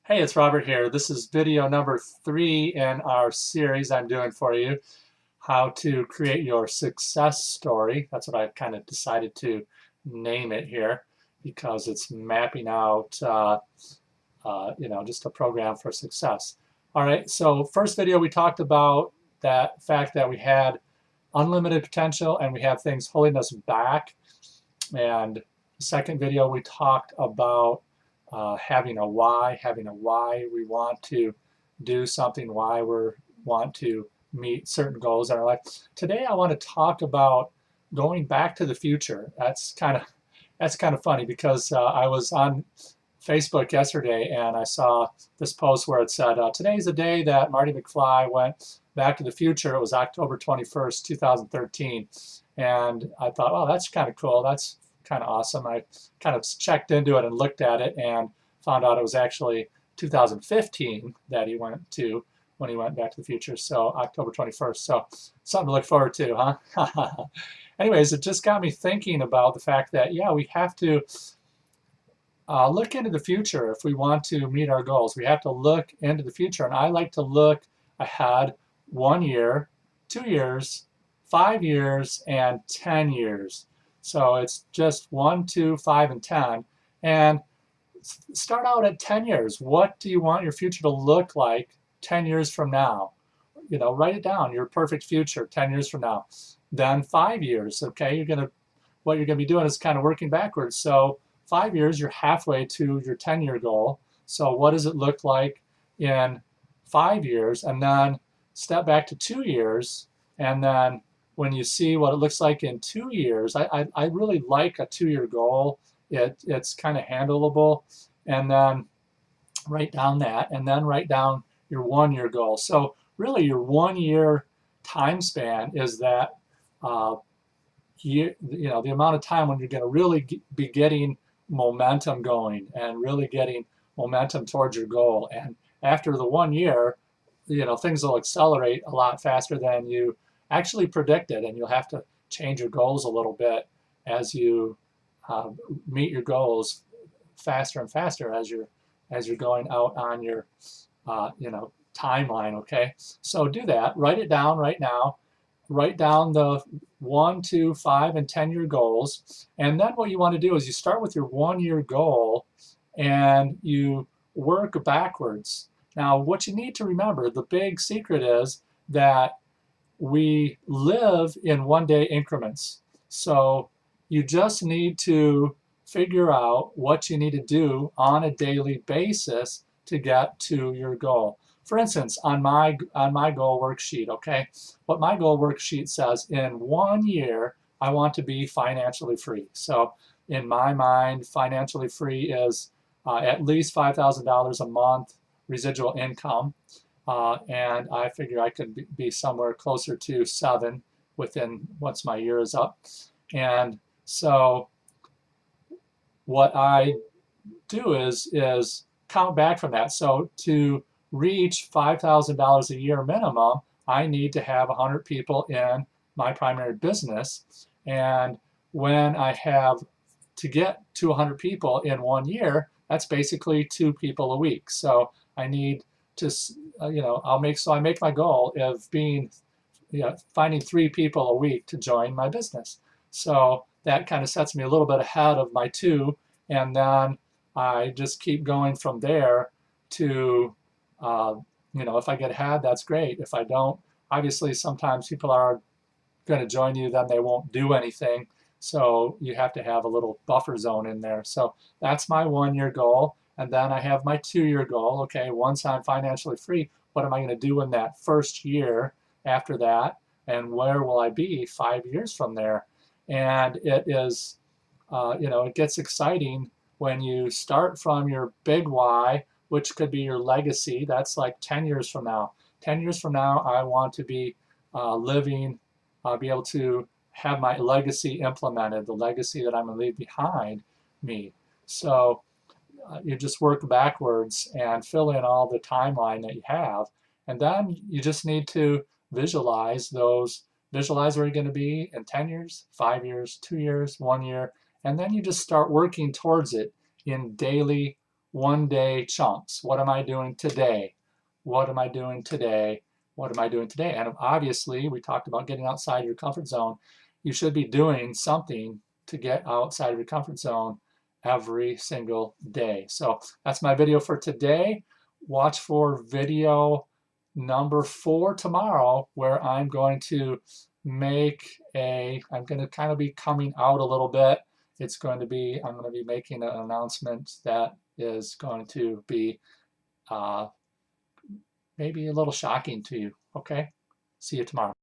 Hey, it's Robert here. This is video number 3 in our series I'm doing for you, how to create your success story. That's what I've kind of decided to name it here because it's mapping out, just a program for success. All right, so first video we talked about that fact that we had unlimited potential and we have things holding us back. And second video we talked about having a why we want to do something, why we want to meet certain goals in our life. Today I want to talk about going back to the future. That's kind of funny because I was on Facebook yesterday and I saw this post where it said, today's the day that Marty McFly went back to the future. It was October 21st, 2013. And I thought, well, that's kind of cool. That's kind of awesome. I kind of checked into it and looked at it and found out it was actually 2015 that he went to when he went back to the future. So October 21st. So something to look forward to, huh? Anyways, it just got me thinking about the fact that, yeah, we have to look into the future if we want to meet our goals. We have to look into the future. And I like to look ahead 1 year, 2 years, 5 years, and 10 years. So it's just 1, 2, 5, and 10. And start out at 10 years. What do you want your future to look like 10 years from now? You know, write it down, your perfect future 10 years from now. Then 5 years, okay? What you're gonna be doing is kind of working backwards. So 5 years, you're halfway to your 10-year goal. So what does it look like in 5 years? And then step back to 2 years, and then when you see what it looks like in 2 years, I really like a 2-year goal. It's kind of handleable. And then write down that, and then write down your 1-year goal. So really your 1-year time span is that the amount of time when you're going to really be getting momentum going and really getting momentum towards your goal. And after the 1 year, things will accelerate a lot faster than you actually predicted, and you'll have to change your goals a little bit as you meet your goals faster and faster as you're going out on your timeline. Okay, so do that. Write it down right now. Write down the 1, 2, 5, and 10-year goals, and then what you want to do is you start with your 1-year goal and you work backwards. Now, what you need to remember, the big secret is that we live in 1-day increments. So you just need to figure out what you need to do on a daily basis to get to your goal. For instance, on my goal worksheet, okay, what my goal worksheet says, in 1 year, I want to be financially free. So in my mind, financially free is at least $5,000 a month residual income. And I figure I could be somewhere closer to 7 once my year is up. And so what I do is count back from that. So to reach $5,000 a year minimum, I need to have 100 people in my primary business. And when I have to get to 100 people in 1 year, that's basically 2 people a week. So I need to, I make my goal of finding 3 people a week to join my business. So that kind of sets me a little bit ahead of my 2, and then I just keep going from there to, if I get ahead, that's great. If I don't, obviously sometimes people are going to join you, then they won't do anything. So you have to have a little buffer zone in there. So that's my 1-year goal. And then I have my 2-year goal. Okay, once I'm financially free, what am I going to do in that first year after that? And where will I be 5 years from there? And it is, it gets exciting when you start from your big why, which could be your legacy. That's like 10 years from now. 10 years from now, I want to be be able to have my legacy implemented, the legacy that I'm going to leave behind me. So you just work backwards and fill in all the timeline that you have. And then you just need to visualize where you're going to be in 10 years, 5 years, 2 years, 1 year, and then you just start working towards it in daily 1-day chunks. What am I doing today? What am I doing today? What am I doing today? And obviously, we talked about getting outside your comfort zone. You should be doing something to get outside of your comfort zone every single day. So that's my video for today. Watch for video number 4 tomorrow, where I'm going to I'm going to kind of be coming out a little bit. I'm going to be making an announcement that is going to be maybe a little shocking to you. Okay? See you tomorrow.